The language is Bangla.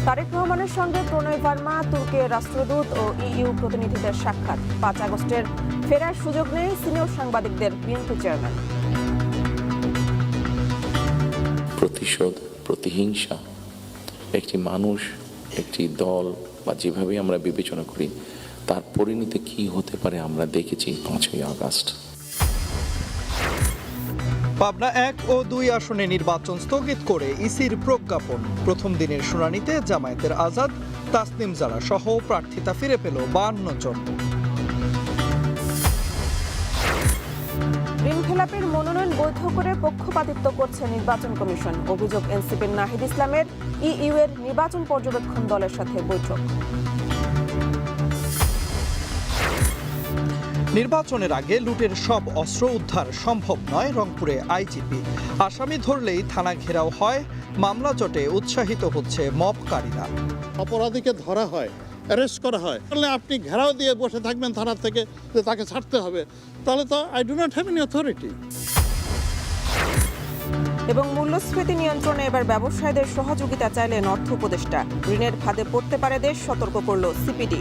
তারেক রহমানের সঙ্গে প্রণয় ভার্মা, তুর্কের রাষ্ট্রদূত ও ইইউ প্রতিনিধিদের সাক্ষাৎ। 5 আগস্টের ফেরার সুযোগ নেই সিনিয়র সাংবাদিকদের বিএনপি চেয়ারম্যান। প্রতিশোধ, প্রতিহিংসা একটি মানুষ, একটি দল বা যেভাবে আমরা বিবেচনা করি তার পরিণতি কি হতে পারে আমরা দেখেছি 5ই আগস্ট। পাবনা 1 ও 2 আসনে নির্বাচন স্থগিত করে ইসির প্রজ্ঞাপন। প্রথম দিনের শুনানিতে জামায়াতের আজাদ, তাসনিম জারা সহ প্রার্থিতা ফিরে পেল 52 জন। ঋণ খেলাপির মনোনয়ন বৈধ করে পক্ষপাতিত্ব করছে নির্বাচন কমিশন। অভিযোগ এনসিপির নাহিদ ইসলামের ইইউ এর নির্বাচন পর্যবেক্ষণ দলের সাথে বৈঠক। নির্বাচনের আগে লুটের সব অস্ত্র উদ্ধার সম্ভব নয়, রংপুরে আইজিপি। আসামি ধরলেই থানা ঘেরাও হয়, মামলা জটে উৎসাহিত হচ্ছে মবকারীরা। অপরাধীকে ধরা হয়, অ্যারেস্ট করা হয়, তাহলে আপনি ঘেরাও দিয়ে বসে থাকবেন থানার থেকে যে তাকে ছাড়তে হবে, তাহলে তো I do not have any authority. এবং মূল্যস্ফীতি নিয়ন্ত্রণে এবার ব্যবসায়ীদের সহযোগিতা চাইলেন অর্থ উপদেষ্টা। ঋণের ফাঁদে পড়তে পারে দেশ, সতর্ক করল সিপিডি।